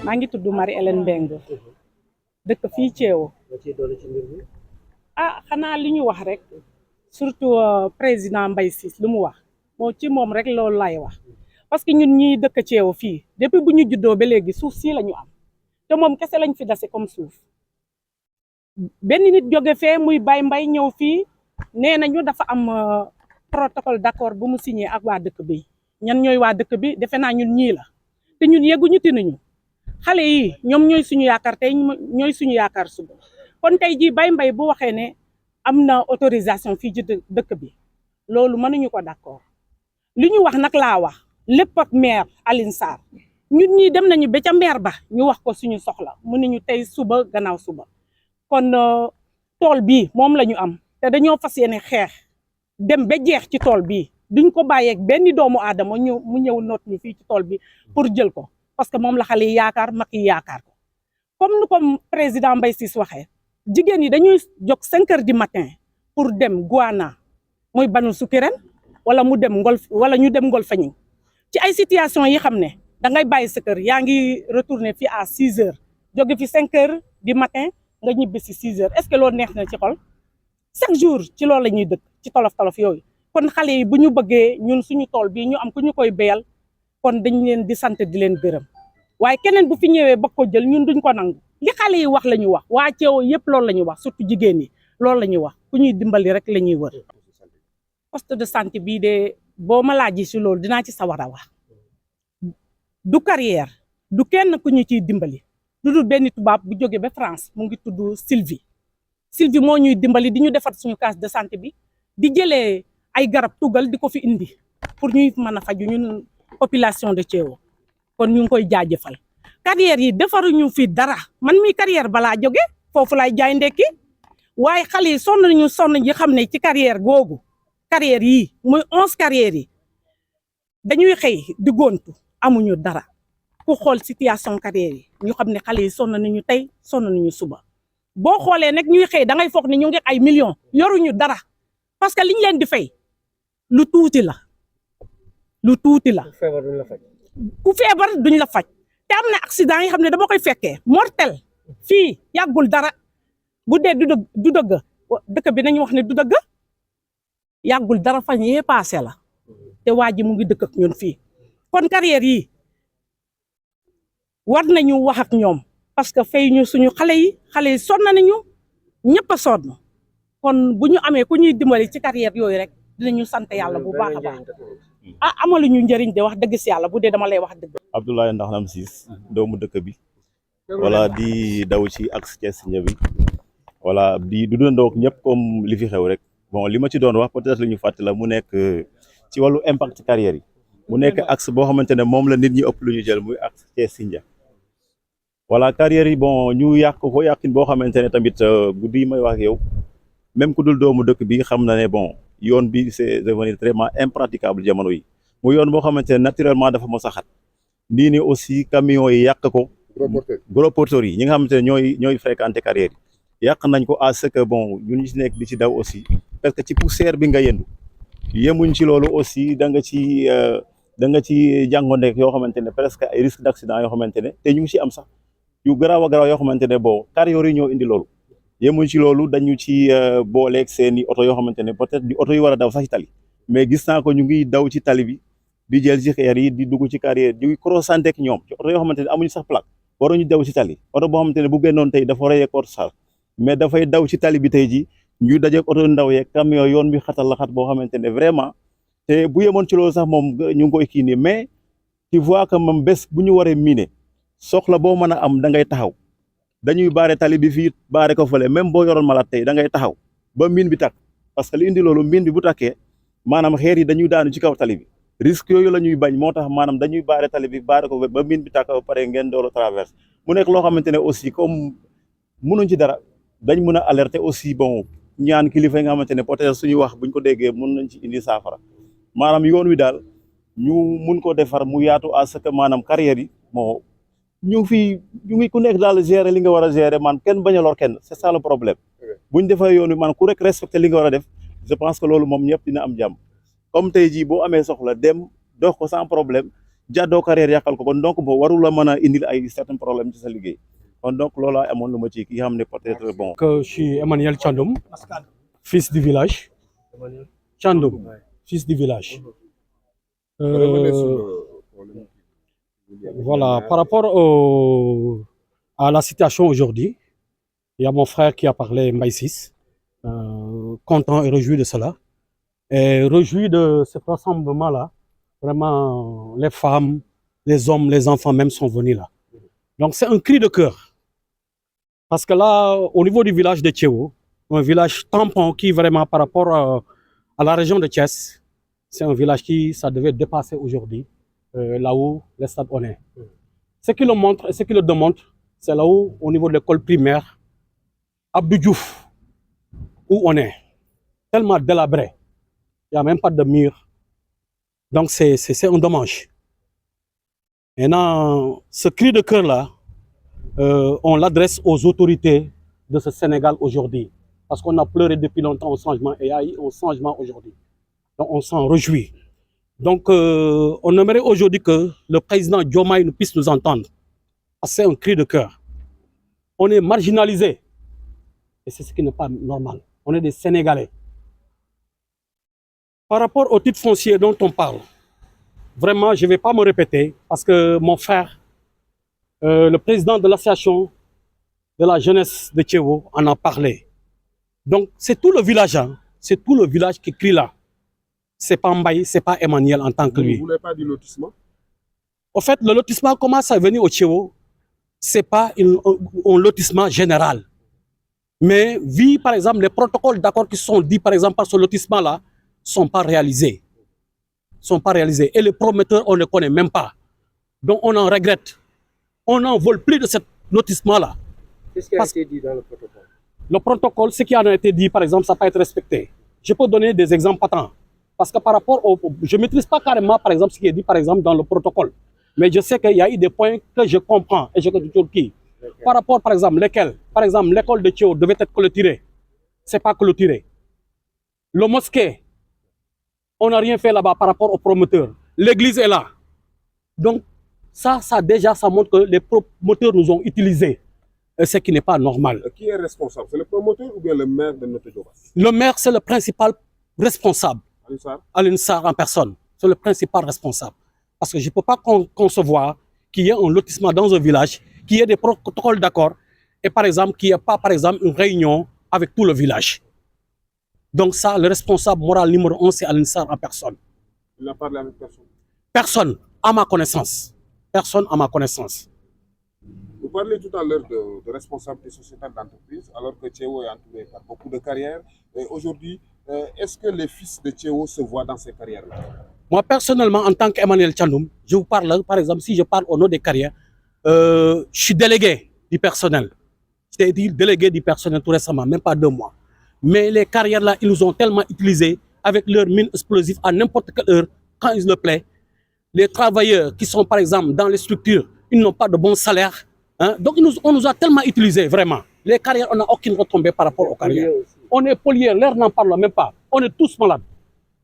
maa ngi tudd Marie-Hélène Mbengue dëkk fii Thiéwo. Ah xanaa li ñu wax rek surtout président Mbaye Ciss lu mu wax moo ci moom rek loolu lay wax parce que ñun ñii dëkk Thiéwo fii depuis bu ñu juddoo ba léegi suuf sii la ñu am te moom kese lañ fi dase comme suuf benn nit jóge fee muy Baye Mbaye ñëw fii nee nañu dafa am protocole d'accord bu mu signé ak waa dëkk bi ñan ñooy waa dëkk bi defe naa ñun ñii la te ñun yegguñu tinuñu xale yi ñoom ñooy suñu yaakaar tey ñooy suñu yaakaar suba kon tey jii Baye Mbaye bu waxee ne am na autorisation fii ci dëkk bi loolu mënuñu ko d'accord li ñu wax nag laa wax lépp ak maire Alioune Sarr ñun ñii dem nañu ba ca maire ba ñu wax ko suñu soxla mënuñu tey suba gannaaw suba kon tool bii moom la ñu am te dañoo fas yéene xeex dem ba jeex ci tool bii duñ ko bàyyeeg benn doomu aadama mu ñëw noot ni fii ci tool bi pour jël ko parce que moom la xale yi yaakaar mag yi yaakaar ko comme nu ko président Mbaye Ciss waxee jigéen yi dañuy jóg 5 heures du matin pour dem Guana muy Banu Sukirène wala mu dem wala ñu dem Ngolfening ci ay situation yi xam ne da ngay bàyyi sa kër yaa ngi retourner fii à 6 heures jóge fi 5 heures du matin nga ñibbi si 6 heures est-ce que loolu neex na ci xol chaque jour ci loolu la ñuy dëkk ci tolof-tolof yooyu kon xale yi bu ñu bëggee ñun suñu tool bii ñu am ku ñu koy béyal kon dañ leen di sant di leen gërëm waaye keneen bu fi ñëwee ba ko jël ñun duñ ko nangu li xale yi wax la ñu wax waa Thiéwo yëpp loolu la ñuy wax surtout jigéen yi loolu la ñuy wax ku ñuy dimbali rek la ñuy wër poste de santé bii de boo ma laajee si loolu dinaa ci sawar a wax du carrière du kenn ku ñu ciy dimbali du dul benn tubaab bu jógee ba France mu ngi tudd Sylvie moo ñuy dimbali di ñu defar suñu case de santé bi di jëlee ay garab tugal di ko fi indi pour ñuy mën a faju ñun population de Thiéwo kon ñu ngi koy jaajëfal carrière yi defaruñu fi dara man mi carrière balaa jóge foofu lay jaay ndekki waaye xale yi sonn nañu sonn yi xam ne ci carrière googu carrière yi muy 11 carrières yi dañuy xëy di gontu amuñu dara ku xool situation carrière yi ñu xam ne xale yi sonn nañu tey sonn nañu suba boo xoolee nag ñuy xëy da ngay foog ne ñu ngi ay millions yoruñu dara parce que liñ leen di fay lu tuuti la ku feebar duñ la faj te am na accident yi xam ne dama koy fekkee mortel fii yàggul dara bu dee du dëgg dëkk bi nañu wax ne du dëgg yàggul dara fañ yee passé la te waa ji mu ngi dëkk ak ñun fii kon carrière yi war nañu wax ak ñoom parce que fay ñu suñu xale yi sonn nañu ñëpp a sonn kon bu ñu amee ku ñuy dimbali ci carrière yooyu rek dinañu sant yàlla bu baax a baax amaluñu njëriñ de wax dëgg si yàlla bu dee dama lay wax dëgg. Abdoulaye Ndaxnam Ciss doomu dëkk bi wala di daw ci axe Thiès bi wala di dundandoo ak ñëpp comme li fi xew rek bon li ma ci doon wax peut-être li ñu fàtte la mu nekk ci wàllu impact carrière yi mu nekk axe boo xamante ne moom la nit ñi ëpp lu ñu jël muy axe Thiès voilà carrière yi bon ñu yàq ko yàqin boo xamante ne tamit guddi yi may wax ak yow même ku dul doomu dëkk bi xam na ne bon yoon bi c'est devenu vraiment impraticable jamono yi mu yoon boo xamante ne naturellement dafa mos a xat nii ni aussi camions yi yàq ko gros porteurs yi ñi nga xamante ne ñooy fréquenter carrière yi yàq nañ ko à ce que bon ñun ñu ci nekk di ci daw aussi parce que ci poussière bi nga yendu yemuñ ci loolu aussi da nga ci jàngoonteeg yoo xamante ne presque ay risques d'accident yoo xamante ne te ñu ngi ci am sax yu garaaw a garaaw yoo xamante ne bon carrière yi ñoo indi loolu yemuñ ci loolu dañu ci booleeg seeni oto yoo xamante ne peut-être di oto yi war a daw sax ci tali mais gis naa ko ñu ngi daw ci tali bi di jël ci xeer yi di dugg ci carrière di croissanté ak ñoom ci oto yoo xamante ne amuñu sax plaque waruñu daw ci tali oto boo xamante ne bu génnoon tey dafa reyee cortège mais dafay daw ci tali bi tey ji ñu dajeeg oto ndaw yeeg camion yoon bi xatal la xat boo xamante ne vraiment te bu yemoon ci loolu sax moom ñu ngi koy kii nii mais tu vois que moom bés bu ñu waree miné soxla boo mën a am da ngay taxaw dañuy baare tali bi fii baare ko fële même boo yoroon malade tey da ngay taxaw ba mine bi tàkk parce que li indi loolu mine bi bu tàkkee maanaam xeer yi dañuy daanu ci kaw tali bi risque yooyu la ñuy bañ moo tax maanaam dañuy baare tali bi baare ko ba mine bi tàkk ba pare ngeen doolu traverse mu nekk loo xamante ne aussi comme mënuñ ci dara dañ mën a alerter aussi bon ñaan kilifa yi nga xamante ne peut-être suñu wax buñ ko déggee mën nañ ci indi saafara maanaam yoon wi daal ñu mun ko defar mu yaatu à ce que maanaam carrière yi moo ñu ngi ku nekk daal gérer li nga war a gérer man kenn bañ a lor kenn c'est ça le problème buñ defee yoon wi man ku rek respecter li nga war a def je pense que loolu moom ñëpp dina am jàmm comme tey jii boo amee soxla dem dox ko sans problème jàddoo carrière yàqal ko kon donc boo warul la mën a indil ay certains problèmes ci sa liggéey kon donc loolaa amoon lu ma ci ki xam ne peut-être bon. Que je suis Emmanuel Thiandoum, fils du village. Thiandoum, fils du village. Voilà, par rapport à la situation aujourd'hui, il y a mon frère qui a parlé, Mbaye Ciss, content et réjoui de cela. Et réjoui de cet rassemblement-là. Vraiment, les femmes, les hommes, les enfants même sont venus là. Donc c'est un cri de cœur. Parce que là, au niveau du village de Tchéwo, un village tampon qui vraiment par rapport à la région de Thiès, c'est un village qui, ça devait dépasser aujourd'hui, là où les stades on est. Ce qui le montre et ce qui le démontre, c'est là où, au niveau de l'école primaire, Abdou Diouf, où on est, tellement délabré, il n'y a même pas de mur. Donc c'est un dommage. Maintenant, ce cri de cœur-là, on l'adresse aux autorités de ce Sénégal aujourd'hui. Parce qu'on a pleuré depuis longtemps au changement et il y a eu un changement aujourd'hui. Donc on s'en réjouit. Donc on aimerait aujourd'hui que le président Diomaye puisse nous entendre. Parce que c'est un cri de cœur. On est marginalisés. Et c'est ce qui n'est pas normal. On est des Sénégalais. Par rapport au titre foncier dont on parle, vraiment, je ne vais pas me répéter parce que mon frère, le président de l'association de la jeunesse de Tchéwo, en a parlé. Donc, c'est tout le village, hein, c'est tout le village qui crie là. Ce n'est pas Mbaye, ce n'est pas Emmanuel en tant que lui. Vous ne voulez pas du lotissement? En fait, le lotissement commence à venir au Tchéwo. Ce n'est pas un lotissement général. Mais vu, par exemple, les protocoles d'accord qui sont dits, par exemple, par ce lotissement-là, ne sont pas réalisés. Sont pas réalisés. Et les promoteurs, on ne connaît même pas. Donc, on en regrette. On n'en vole plus de ce lotissement-là. Qu'est-ce qui a été dit dans le protocole? Le protocole, ce qui a été dit, par exemple, ça n'a pas été respecté. Je peux donner des exemples patents. Parce que par rapport au... Je ne maîtrise pas carrément, par exemple, ce qui est dit, par exemple, dans le protocole. Mais je sais qu'il y a eu des points que je comprends et je connais toujours qui. Par rapport, par exemple, lesquels? Par exemple, l'école de Tchéwo devait être clôturée. Ce n'est pas clôturé. Le mosquée, on n'a rien fait là-bas par rapport aux promoteurs. L'église est là. Donc, ça déjà, ça montre que les promoteurs nous ont utilisés. Ce qui n'est pas normal. Qui est responsable? C'est le promoteur ou bien le maire de notre Dioba? Le maire, c'est le principal responsable. Alioune Sarr en personne. C'est le principal responsable. Parce que je ne peux pas concevoir qu'il y ait un lotissement dans un village, qu'il y ait des protocoles d'accord, et par exemple, qu'il n'y ait pas, par exemple, une réunion avec tout le village. Donc ça, le responsable moral numéro 1, c'est Alioune Sarr en personne. Il n'a parlé avec personne? Personne, à ma connaissance. Personne à ma connaissance. Vous parlez tout à l'heure de responsabilité sociétale d'entreprise, alors que Tchéwo est entouré par beaucoup de carrières. Aujourd'hui, est-ce que les fils de Tchéwo se voient dans ces carrières-là? Moi, personnellement, en tant qu'Emmanuel Thiandoum, je vous parle, par exemple, si je parle au nom des carrières, je suis délégué du personnel. J'étais délégué du personnel tout récemment, même pas 2 mois. Mais les carrières-là, ils nous ont tellement utilisés avec leurs mines explosives à n'importe quelle heure, quand il le plaît. Les travailleurs qui sont, par exemple, dans les structures, ils n'ont pas de bon salaire. Hein? Donc, on nous a tellement utilisés, vraiment. Les carrières, on n'a aucune retombée par rapport aux carrières. On est poliés, l'air n'en parle même pas. On est tous malades.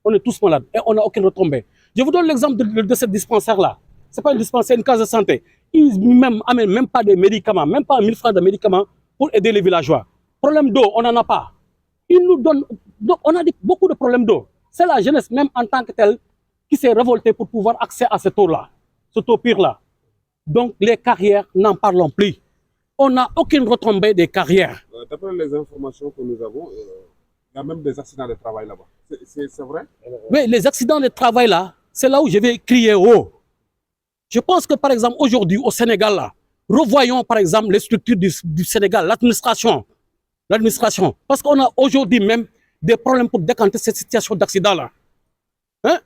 On est tous malades et on n'a aucune retombée. Je vous donne l'exemple de ce dispensaire-là. Ce n'est pas un dispensaire, c'est une case de santé. Ils n'amènent même pas de médicaments, même pas 1000 francs de médicaments pour aider les villageois. Problème d'eau, on n'en a pas. Ils nous donnent... Donc, on a beaucoup de problèmes d'eau. C'est la jeunesse, même en tant que telle, qui s'est révoltée pour pouvoir accéder à cette eau-là, cette eau pire-là. Donc, les carrières, n'en parlons plus. On n'a aucune retombée des carrières. D'après les informations que nous avons, il y a même des accidents de travail là-bas. C'est vrai? Oui, les accidents de travail là, c'est là où je vais crier haut. Je pense que par exemple aujourd'hui au Sénégal là, revoyons par exemple les structures du Sénégal, l'administration. Parce qu'on a aujourd'hui même des problèmes pour décanter cette situation d'accident là. Hein?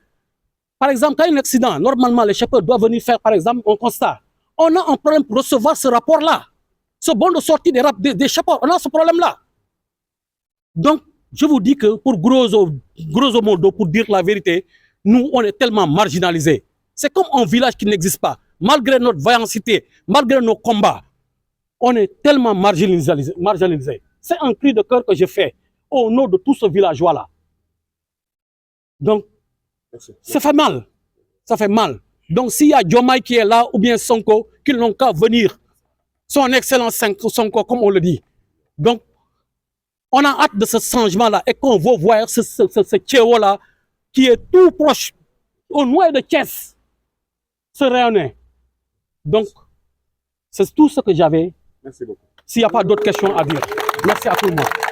Par exemple, quand il y a un accident, normalement les chauffeurs doivent venir faire par exemple un constat. On a un problème pour recevoir ce rapport là. Ce bon de sortie des chauffeurs, on a ce problème là. Donc, je vous dis que pour grosso modo, pour dire la vérité, nous, on est tellement marginalisés. C'est comme un village qui n'existe pas. Malgré notre vaillanceté, malgré nos combats, on est tellement marginalisés. C'est un cri de cœur que je fais au nom de tout ce villageois-là. Donc, ça fait mal. Ça fait mal. Donc s'il y a Diomaye qui est là, ou bien Sonko, qu'ils n'ont qu'à venir. Son excellence Sonko, comme on le dit. Donc, on a hâte de ce changement-là et qu'on va voir ce Tchéo-là qui est tout proche, au noyau de Thiès, se réunir. Donc, c'est tout ce que j'avais. Merci beaucoup. S'il n'y a pas d'autres questions à dire. Merci à tout le monde.